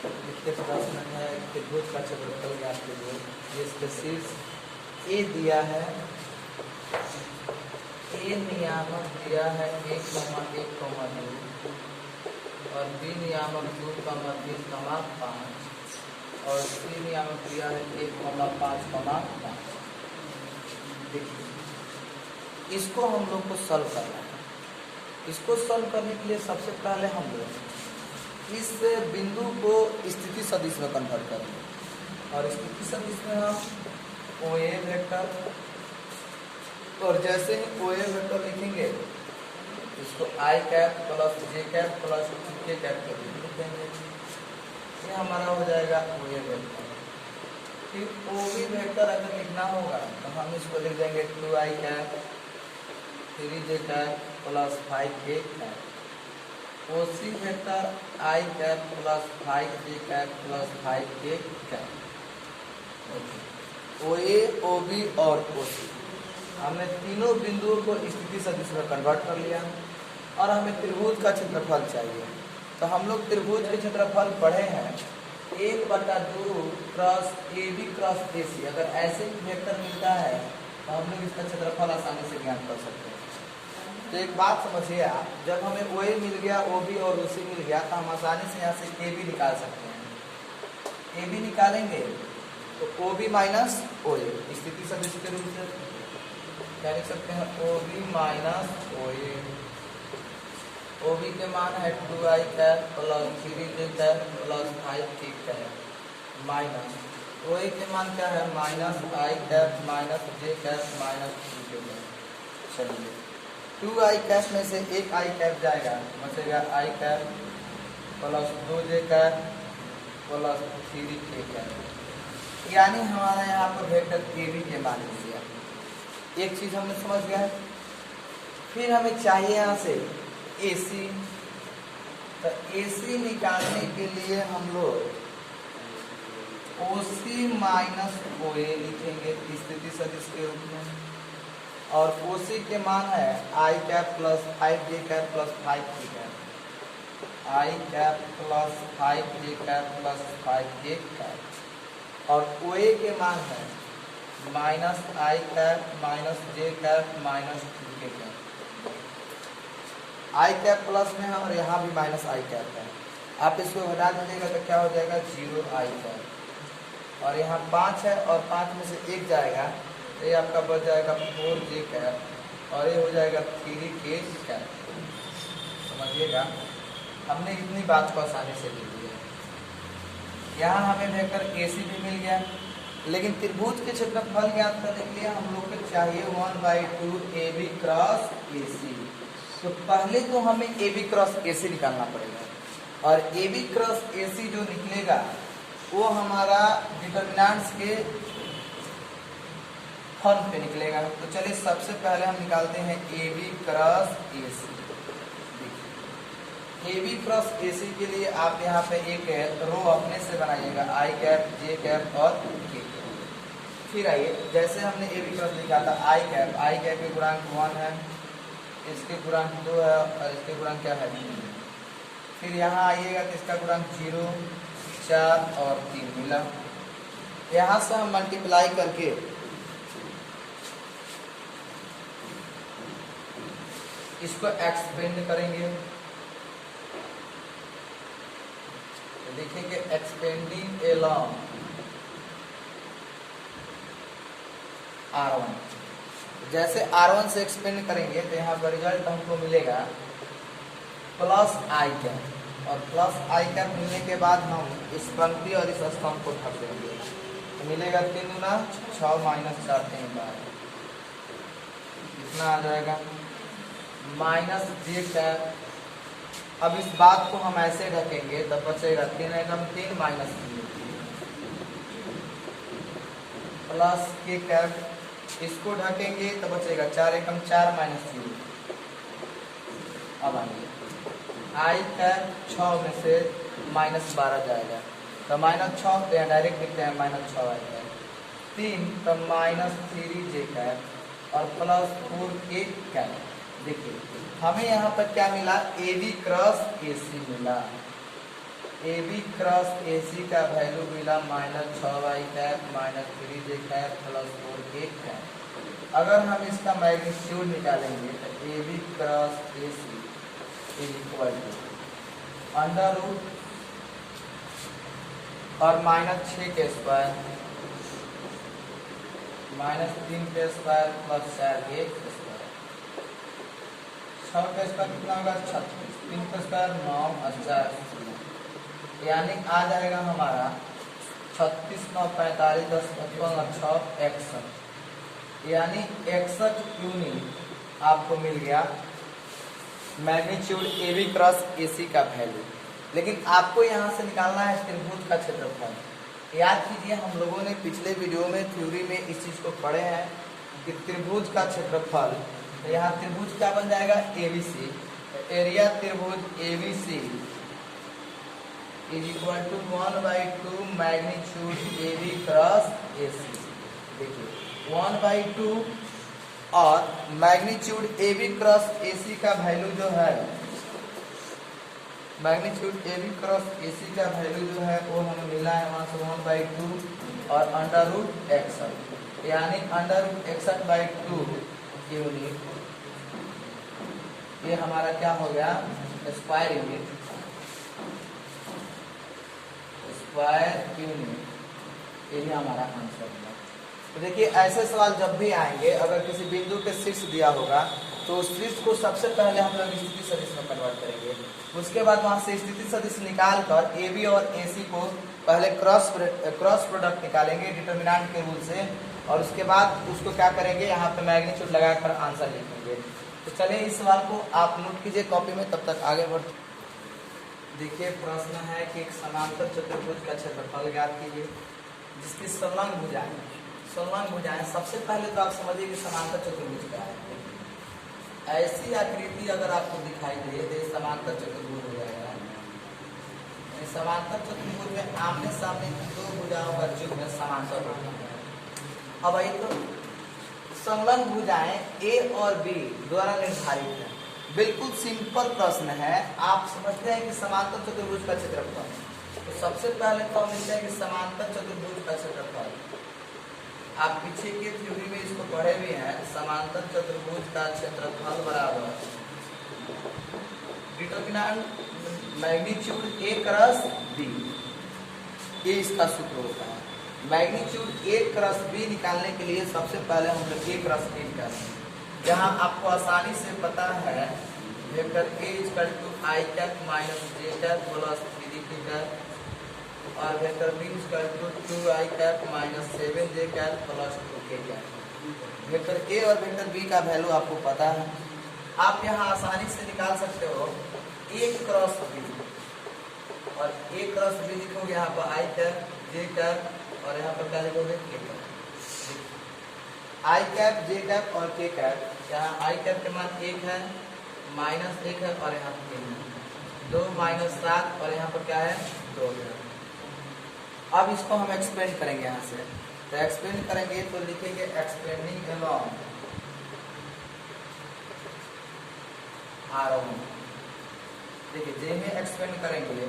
देखिए प्रश्न है त्रिभुज का क्षेत्रफल ज्ञात कीजिए। ये इसके शीर्ष ए दिया है, ए नियामक दिया है 1,1,2 और बी नियामक 2,3,5 और सी नियामक दिया है 1,5,5। देखिए इसको हम लोग को सॉल्व करना है। इसको सॉल्व करने के लिए सबसे पहले हम लोग इस बिंदु को स्थिति सदिश में कन्वर्ट करेंगे और स्थिति सदिश में हम OA वेक्टर और जैसे ही OA वेक्टर लिखेंगे इसको I cap plus J cap plus K cap के रूप में लिखेंगे। ये हमारा हो जाएगा OA वेक्टर। फिर OB वेक्टर अगर लिखना होगा तो हम इसको लिख देंगे 2I cap 3J cap plus 5K cap. OC vector I cap plus 5J cap plus 5K cap. OA, OB और OC हमने तीनों बिंदुओं को स्थिति सदिश में कन्वर्ट कर लिया और हमें त्रिभुज का क्षेत्रफल चाहिए। तो हम लोग त्रिभुज के क्षेत्रफल पढ़े हैं 1/2 क्रॉस AB क्रॉस AC। अगर ऐसे वेक्टर मिलता है तो हम लोग इसका क्षेत्रफल आसानी से ज्ञात कर सकते हैं। तो एक बात समझिए आप, जब हमें OA मिल गया, OB और OC मिल गया तो हम आसानी से यहाँ से AB निकाल सकते हैं। AB निकालेंगे तो OB माइनस OA स्थिति सदिश के रूप से क्या लिख सकते हैं, OB माइनस OA। OB के मान है 2I cap plus 3J cap plus 5K cap minus OA के मान क्या है, minus I cap minus J cap minus 3J cap. चलिए 2I कैप में से एक I कैप जाएगा, बचेगा I cap plus 2J cap plus 3K cap. यानी हमारा यहाँ पर वेक्टर AB के मान लिया। एक चीज हमने समझ गया है। फिर हमें चाहिए यहाँ से AC। तो AC निकालने के लिए हम लोग OC माइनस OA लिखेंगे स्थिति सदिश के रूप में और OC के मान है I cap plus 5J cap plus 5K cap. I cap plus 5J cap plus 5K cap और OA के मान है minus I cap minus J cap minus 2K cap. I cap plus में है और यहाँ भी माइनस I कैप है। आप इसको घटा दीजिएगा तो क्या हो जाएगा, 0I कैप। और यहाँ 5 है और 5 में से 1 जाएगा तो ये आपका बच जाएगा 4J कैप और ये हो जाएगा 3K कैप। समझिएगा, हमने इतनी बात को आसानी से लिख दिया। यहाँ हमें वेक्टर AC भी मिल गया, लेकिन त्रिभुज के क्षेत्रफल ज्ञात करने के लिए हम लोग को चाहिए 1/2 AB क्रॉस AC। तो पहले तो हमें AB क्रॉस AC निकालना पड़ेगा और AB क्रॉस AC जो निकलेगा वो हमारा डिटर्मिनेंट्स के फॉर्म पे निकलेगा। तो चलिए सबसे पहले हम निकालते हैं AB cross AC। AB cross AC के लिए आप यहाँ पे एक रो अपने से बनाइएगा I कैप J कैप और K। फिर आइए, जैसे हमने AB क्रॉस लिखा था I कैप के गुणांक 1 है, इसके गुणांक 2 है और इसके गुणांक क्या है 3। फिर यहाँ आइएगा तो इसका गुणांक 0, 4 और 3 मिला। यहाँ से हम मल्टीप्लाई करके इसको एक्सपेंड करेंगे तो देखेंगे एक्सपेंडिंग एलॉन्ग R1। जैसे R1 से एक्सपेंड करेंगे तो यहाँ पर रिजल्ट हमको मिलेगा प्लस I कैप और प्लस I कैप मिलने के बाद हम इस पंक्ति और इस स्तंभ को ढक देंगे तो मिलेगा 3 गुना 6 माइनस 4 3 बार कितना आ जाएगा माइनस J कैप। अब इस बात को हम ऐसे ढकेंगे तब बचेगा 3 एकम 3 माइनस 3 प्लस K कैप। इसको ढकेंगे तो बचेगा 4 एकम 4 माइनस 3। अब आइए I कैप 6 में से माइनस 12 जाएगा तो माइनस 6 तो यहाँ डायरेक्ट लिखते हैं माइनस 6 आएगा 3 तो माइनस 3J कैप और प्लस 4K कैप। देखिए हमें यहाँ पर क्या मिला, AB क्रॉस AC मिला। ए बी क्रॉस ए सी का वैल्यू मिला -6y cap -3j cap plus 4k cap. अगर हम इसका मैग्नीट्यूड निकालेंगे तो A B cross A C is equal to under root और -6 के स्क्वायर -3 के स्क्वायर प्लस 4 के स्क्वायर। 6 के स्क्वायर कितना होगा 36, 3 के स्क्वायर 9 और 4 यानी आ जाएगा हमारा 36 9 45 10 55 और 6 61 यानी 61 यूनिट आपको मिल गया magnitude A B cross A C का वैल्यू। लेकिन आपको यहाँ से निकालना है त्रिभुज का क्षेत्रफल। याद कीजिए हम लोगों ने पिछले वीडियो में थ्योरी में इस चीज़ को पढ़े हैं कि त्रिभुज का क्षेत्रफल, तो यहाँ त्रिभुज क्या बन जाएगा ए बी सी। एरिया त्रिभुज A B C is equal to 1/2 magnitude A B cross A C. देखिए 1/2 और magnitude A B cross A C का वैल्यू जो है, magnitude A B cross A C का वैल्यू जो है वो हमें मिला है वहाँ से 1/2 और अंडर रूट 61 यानी अंडर रूट 61/2 यूनिट। ये हमारा क्या हो गया स्क्वायर यूनिट, स्क्वायर यूनिट। ये हमारा आंसर है। तो देखिए ऐसे सवाल जब भी आएंगे, अगर किसी बिंदु के शीर्ष दिया होगा तो उस शीर्ष को सबसे पहले हम लोग स्थिति सदिश में कन्वर्ट करेंगे। उसके बाद वहां से स्थिति सदिश निकाल कर ए बी और ए सी को पहले क्रॉस प्रोडक्ट निकालेंगे डिटर्मिनेंट के रूल से, और उसके बाद उसको क्या करेंगे यहाँ पे मैग्नीट्यूड लगाकर आंसर लिखेंगे। तो चलिए इस सवाल को आप नोट कीजिए कॉपी में, तब तक आगे बढ़ते। देखिए प्रश्न है कि एक समांतर चतुर्भुज का क्षेत्रफल ज्ञात कीजिए जिसकी संलग्न भुजाएं, संलग्न भुजाएं। सबसे पहले तो आप समझिए कि समांतर चतुर्भुज क्या है। ऐसी आकृति अगर आपको दिखाई दे तो समांतर चतुर्भुज हो जाएगा। समांतर चतुर्भुज में आमने सामने दो भुजाओं का युग्म समांतर होता है। अब ये तो संलग्न भुजाएं ए और बी द्वारा निर्धारित है। बिल्कुल सिंपल प्रश्न है। आप समझते हैं कि समांतर चतुर्भुज का क्षेत्रफल, तो सबसे पहले तो हम लिखते हैं कि समांतर चतुर्भुज का क्षेत्रफल। आप पीछे के थ्योरी में इसको पढ़े भी हैं। समांतर चतुर्भुज का क्षेत्रफल बराबर determinant magnitude A cross B, ये इसका सूत्र होता है। मैग्नीट्यूड ए क्रॉस बी निकालने के लिए सबसे पहले हम लोग ए क्रॉस बी निकालेंगे, जहाँ आपको आसानी से पता है vector A equal to I cap minus J cap plus 3k cap और vector B equal to 2i cap minus 7j cap plus 2k cap. Vector A और वेक्टर बी का वैल्यू आपको पता है। आप यहाँ आसानी से निकाल सकते हो ए क्रॉस बी, और ए क्रॉस बी लिखोगे यहाँ पर आई कैप जे कैप और यहाँ पर क्या लिखोगे के कैप। आई कैप जे कैप और के कैप, यहाँ आई कैप के मान 1 है, -1 है और यहाँ पर 3 है, 2 -7 और यहाँ पर क्या है 2 है। अब इसको हम एक्सपेंड करेंगे यहाँ से, तो एक्सपेंड करेंगे तो लिखेंगे एक्सपेंडिंग अलोंग R1। देखिए जे में एक्सपेंड करेंगे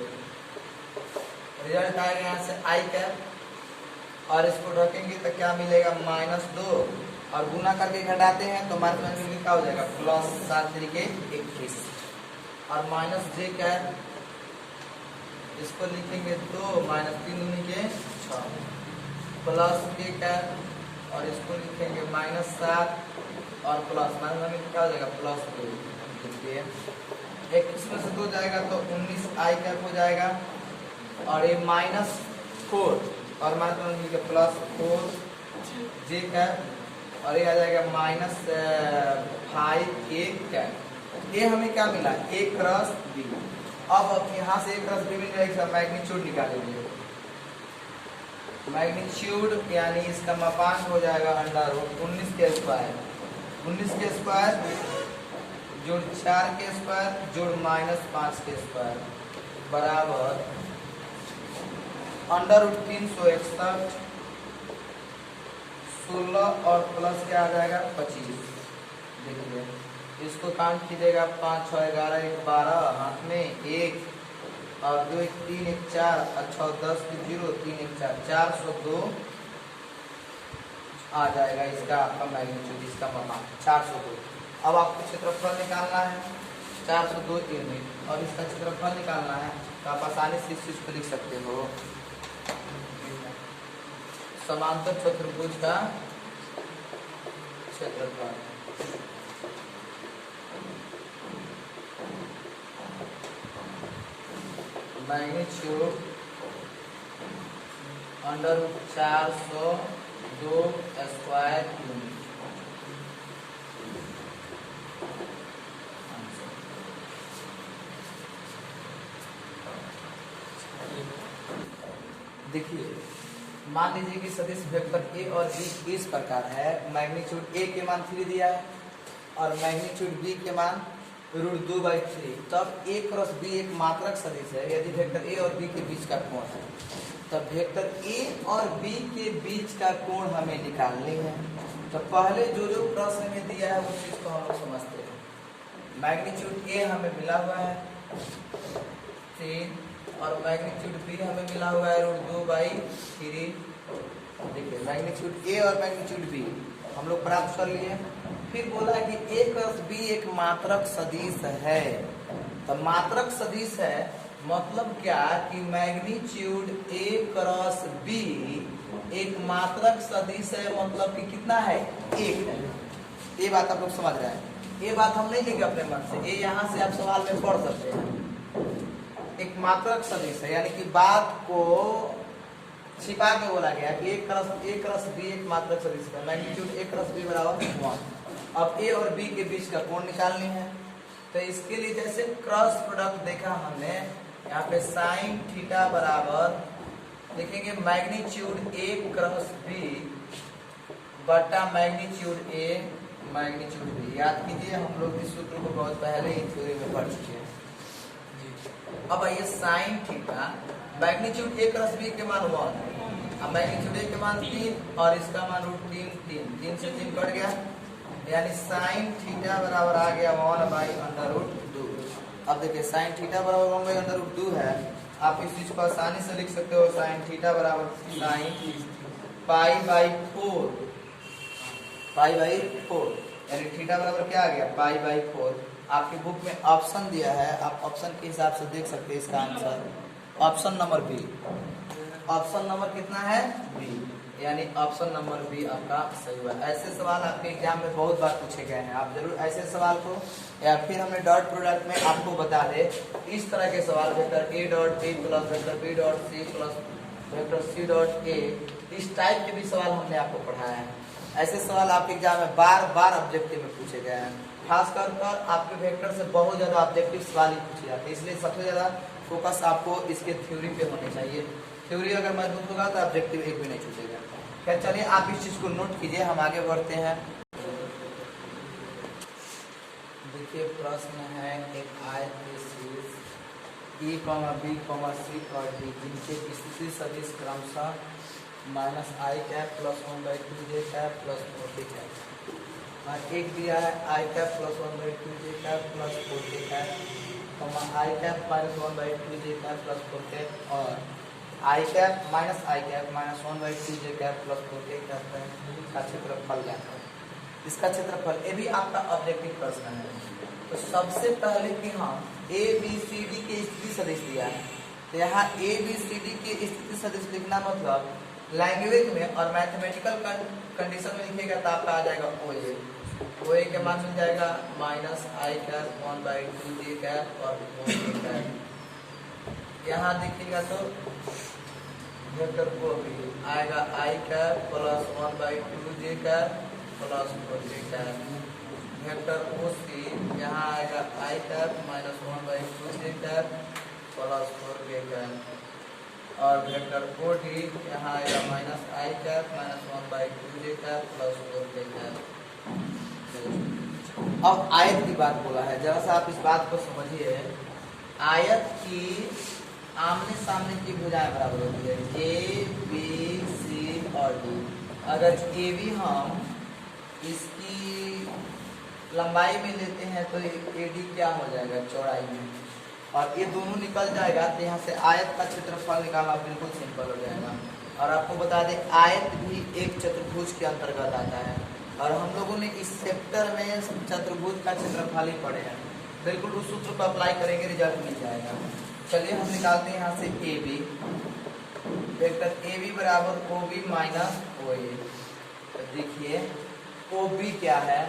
रिजल्ट आएगा यहाँ से आई कैप और इसको रखेंगे तो क्या मिलेगा -2 और गुना करके घटाते हैं तो हमारे पास क्या हो जाएगा प्लस 7 तरीके 21 और माइनस जे कैप इसको लिखेंगे 2 -3 दूनी के 6 प्लस के कैप और इसको लिखेंगे -7 और प्लस माइनस क्या हो जाएगा +2। देखिए 21 में से 2 जाएगा तो 19 आई कैप हो जाएगा और ये -4 और हमारे मिल गया +4 जे कैप और ये आ जाएगा -5 के कैप। ये हमें क्या मिला ए क्रॉस बी। अब यहाँ से ए क्रॉस बी मिल जाएगा, मैग्नीट्यूड निकालेंगे। मैग्नीट्यूड यानी इसका मापांक हो जाएगा अंडर रूट 19 के स्क्वायर, 19 के स्क्वायर जोड़ 4 के स्क्वायर जोड़ -5 के स्क्वायर बराबर अंडर रूट 361 16 और प्लस क्या आ जाएगा 25। देखिए इसको काउंट कीजिएगा 5 6 11 1 12 हाथ में 1 और 2 1 3 1 4 अच्छा 10 की 0 3 1 4 402 आ जाएगा इसका आपका मैग्नीट्यूड, इसका मकान 402। अब आपको क्षेत्रफल निकालना है 402 यूनिट और इसका क्षेत्रफल निकालना है, तो आप आसानी से इस चीज को लिख सकते हो समांतर चतुर्भुज का क्षेत्रफल। Magnitude under 402 square unit. देखिए मान लीजिए कि सदिश वेक्टर ए और बी इस प्रकार है, मैग्नीट्यूड ए के मान 3 दिया है और मैग्नीट्यूड बी के मान √2/3। तब ए क्रॉस बी एक मात्रक सदिश है यदि वेक्टर ए और बी के बीच का कोण है, तब वेक्टर ए और बी के बीच का कोण हमें निकालनी है। तो पहले जो जो प्रश्न में दिया है उस चीज को हम लोग समझते हैं। मैग्नीट्यूड ए हमें मिला हुआ है 3 और मैग्नीट्यूड बी हमें मिला हुआ है √2/3। देखिए मैग्नीट्यूड ए और मैग्नीट्यूड बी हम लोग प्राप्त कर लिए। फिर बोला कि ए क्रॉस बी एक मात्रक सदिश है। तो मात्रक सदिश है मतलब क्या कि मैग्नीट्यूड ए क्रॉस बी एक मात्रक सदिश है, मतलब कि कितना है 1 है। ये बात आप लोग समझ रहे हैं, ये बात हम नहीं लेंगे अपने मन से, ये यहाँ से आप सवाल में पढ़ सकते हैं। एक मात्रक सदिश है यानी कि बात को छिपा के बोला गया कि ए क्रॉस बी एक मात्रक सदिश है। मैग्नीट्यूड ए क्रॉस बी बराबर 1। अब ए और बी के बीच का कोण निकालनी है, तो इसके लिए जैसे क्रॉस प्रोडक्ट देखा हमने, यहाँ पे साइन थीटा बराबर देखेंगे मैग्नीट्यूड ए क्रॉस बी बटा मैग्नीट्यूड ए मैग्नीट्यूड बी। याद कीजिए हम लोग इस सूत्र को बहुत पहले ही थ्योरी में पढ़ चुके हैं। अब आइए sine theta magnitude A cross B के मान 1, अब मैग्नीट्यूड ए के मान 3 और इसका मान √3 से 3 कट गया, यानी साइन थीटा बराबर आ गया 1/√2। अब देखिए साइन थीटा बराबर 1/√2 है, आप इस चीज को आसानी से लिख सकते हो साइन थीटा बराबर साइन π/4 यानी थीटा बराबर क्या आ गया π/4। आपकी बुक में ऑप्शन दिया है, आप ऑप्शन के हिसाब से देख सकते हैं इसका answer option number B. Option number कितना है बी, यानी ऑप्शन नंबर बी आपका सही हुआ। ऐसे सवाल आपके एग्जाम में बहुत बार पूछे गए हैं, आप जरूर ऐसे सवाल को, या फिर हमने डॉट प्रोडक्ट में आपको बता दे इस तरह के सवाल vector A dot B plus vector B dot C plus vector C dot A, इस टाइप के भी सवाल हमने आपको पढ़ाया है। ऐसे सवाल आपके एग्जाम में बार बार ऑब्जेक्टिव में पूछे गए हैं, खासकर कर आपके वेक्टर से बहुत ज्यादा ऑब्जेक्टिव सवाल ही पूछे जाते हैं, इसलिए सबसे ज्यादा फोकस आपको इसके थ्योरी पे होने चाहिए। थ्योरी अगर मजबूत होगा तो ऑब्जेक्टिव एक भी नहीं छूटेगा। क्या चलिए आप इस चीज को नोट कीजिए, हम आगे बढ़ते हैं। देखिए प्रश्न है एक आयत के शीर्ष E, B, C और D जिनके स्थिति सदिश क्रमशः -i plus 1/2j plus 4j और एक दिया है i plus 1/2j plus 4j i minus 1/2j plus 4j और i minus 1/2j plus 4j का क्षेत्रफल जाता है। इसका क्षेत्रफल ये भी आपका ऑब्जेक्टिव प्रश्न है। तो सबसे पहले कि हम ए बी सी डी के स्थिति सदिश दिया है, तो यहाँ ए बी सी डी के स्थिति सदिश लिखना मतलब लैंग्वेज में और मैथमेटिकल कंडीशन में लिखेगा तो आपका आ जाएगा ओ ए के मान मिल जाएगा -i 1/2j और 4j। यहाँ देखिएगा तो वेक्टर को भी आएगा i plus 1/2j plus 4j। Vector O C यहाँ आएगा i minus 1/2j plus 4j और वेक्टर ओ डी यहाँ आएगा -i minus 1/2j plus 4j। अब आयत की बात बोला है, जरा सा आप इस बात को समझिए। आयत की आमने सामने की भुजाएं बराबर होती है ए बी सी और डी। अगर ए बी हम इसकी लंबाई में लेते हैं तो ए डी क्या हो जाएगा चौड़ाई में, और ये दोनों निकल जाएगा तो यहाँ से आयत का क्षेत्रफल निकालना बिल्कुल सिंपल हो जाएगा। और आपको बता दें आयत भी एक चतुर्भुज के अंतर्गत आता है, और हम लोगों ने इस चैप्टर में चतुर्भुज का क्षेत्रफल ही पढ़े हैं। बिल्कुल उस सूत्र को अप्लाई करेंगे, रिजल्ट मिल जाएगा। चलिए हम निकालते हैं यहाँ से A B, vector A B बराबर ओ बी माइनस ओ ए। देखिए ओ बी क्या है,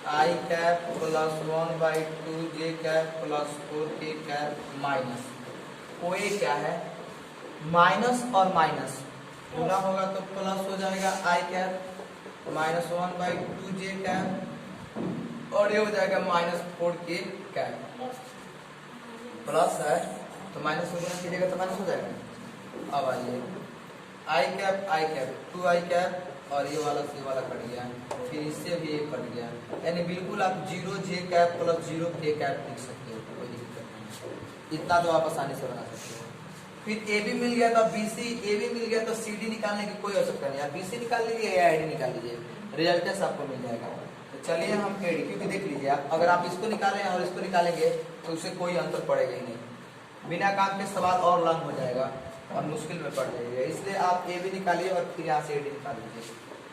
आई कैप प्लस 1/2 जे कैप प्लस 4 के कैप माइनस ओ ए क्या है, माइनस और माइनस गुना होगा तो प्लस हो जाएगा आई कैप माइनस 1/2 जे कैप, और ये हो जाएगा माइनस 4 के कैप। प्लस है तो माइनस हो गुना कीजिएगा तो माइनस हो जाएगा। अब आइए आई कैप 2 आई कैप, और ये वाला से वाला कट गया, फिर इससे भी एक कट गया, यानी बिल्कुल आप 0 जे कैप प्लस 0 के कैप लिख सकते हो, कोई दिक्कत नहीं। इतना तो आप आसानी से बना सकते हो। फिर ए बी मिल गया तो बी सी, ए बी मिल गया तो सी डी निकालने की कोई आवश्यकता नहीं, आप बी सी निकाल लीजिए या आई डी निकाल लीजिए, रिजल्ट आपको मिल जाएगा। तो चलिए हम ए डी, क्योंकि देख लीजिए आप अगर आप इसको निकालें और इसको निकालेंगे तो उससे कोई अंतर पड़ेगा ही नहीं, बिना काम के सवाल और लंग हो जाएगा और मुश्किल में पड़ जाएगा। इसलिए आप ए बी निकालिए और फिर यहाँ से ए डी निकाल लीजिए।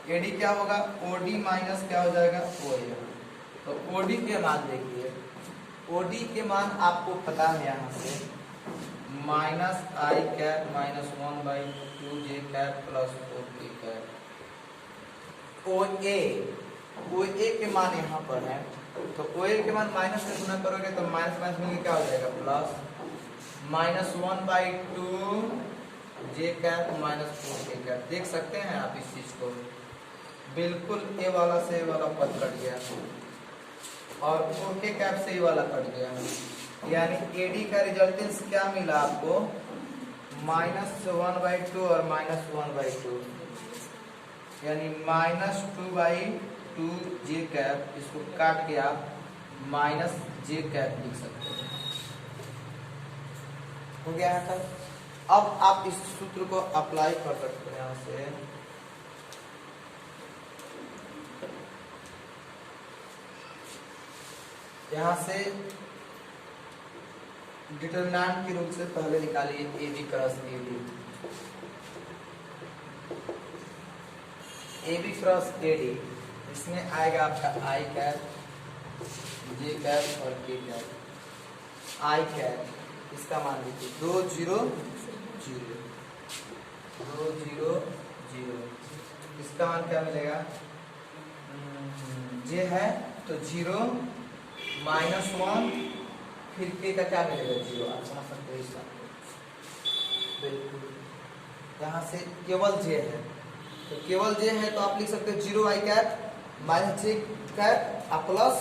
ए डी क्या होगा, ओ डी माइनस क्या हो जाएगा ओ ए। तो ओ डी के मान देखिए, ओ डी के मान आपको पता है यहाँ से माइनस आई कैप माइनस 1/2 जे कैप प्लस 4 के कैप। ओ ए के मान यहाँ पर है, तो ओ ए के मान माइनस से गुना करोगे तो माइनस माइनस मिलकर क्या हो जाएगा प्लस, माइनस 1/2 जे कैप माइनस 4 के कैप। देख सकते हैं आप इस चीज को, बिल्कुल ए वाला से ए वाला पद कट गया और 4 के कैप से ए वाला कट गया, यानी ए डी का रिजल्टेंस क्या मिला आपको, माइनस 1/2 और माइनस 1/2, यानी माइनस 2/2 जे कैप, इसको काट के आप माइनस जे कैप लिख सकते हैं। हो गया है सर। अब आप इस सूत्र को अप्लाई कर सकते हैं यहाँ से, यहाँ से डिटरमिनेंट के रूप से पहले निकालिए A B cross A D, A B cross A D, इसमें आएगा आपका आई कैप जे कैप और के कैप। आई कैप इसका मान लीजिए 2 0 0 2 0 0, इसका मान क्या मिलेगा, जे है तो 0 माइनस 1, फिर के का क्या मिलेगा 0, आप समझ सकते हो इसका। बिल्कुल यहाँ से केवल जे है, तो केवल जे है तो आप लिख सकते हो 0 आई cap minus J cap plus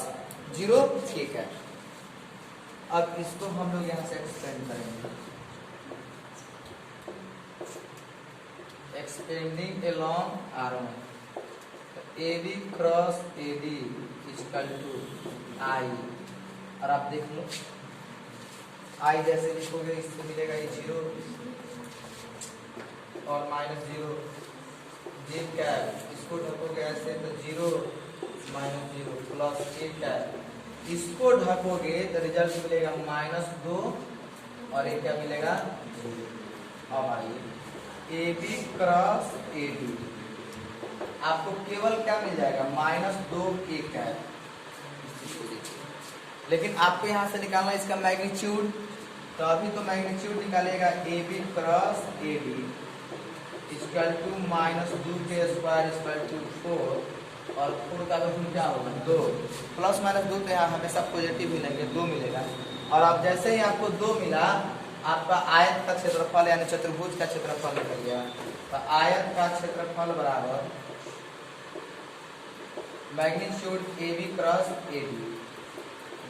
0 के कैप। अब इसको हम लोग यहाँ से एक्सपेंड करेंगे, एक्सपेंडिंग अलोंग आर1, A B cross A D equal to I, और आप देख लो आई जैसे लिखोगे इससे मिलेगा ये 0 और माइनस 0 जे कैप, इसको ढकोगे ऐसे तो 0 माइनस 0 प्लस ए कैप, इसको ढकोगे तो रिजल्ट मिलेगा माइनस 2 और ये क्या मिलेगा 0। अब आइए A B cross A D, आपको केवल क्या मिल जाएगा माइनस 2 के कैप, लेकिन आपको यहाँ से निकालना इसका मैग्नीट्यूड, तो अभी तो मैग्नीट्यूड निकालेगा A B cross A D equal to minus 2 के स्क्वायर इक्वल टू 4, और 4 का वैल्यू क्या होगा 2, प्लस माइनस 2 तो यहाँ हमेशा पॉजिटिव ही लेंगे, 2 मिलेगा। और अब जैसे ही आपको 2 मिला, आपका आयत का क्षेत्रफल यानी चतुर्भुज का क्षेत्रफल निकल गया। तो आयत का क्षेत्रफल बराबर magnitude A B cross A D.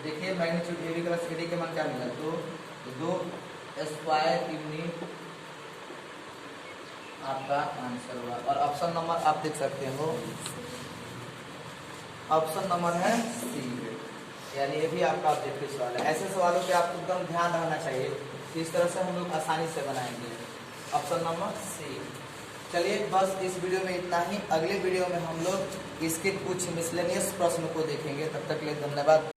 देखिए magnitude A B cross A D के मान क्या मिला, 2 स्क्वायर यूनिट आपका आंसर हुआ। और ऑप्शन नंबर आप देख सकते हो, ऑप्शन नंबर है सी, यानी ये भी आपका ऑब्जेक्टिव सवाल है। ऐसे सवालों पे आपको एकदम ध्यान रहना चाहिए, इस तरह से हम लोग आसानी से बनाएंगे। Option number C. चलिए बस इस वीडियो में इतना ही, अगले वीडियो में हम लोग इसके कुछ मिसलेनियस प्रश्न को देखेंगे। तब तक के लिए धन्यवाद।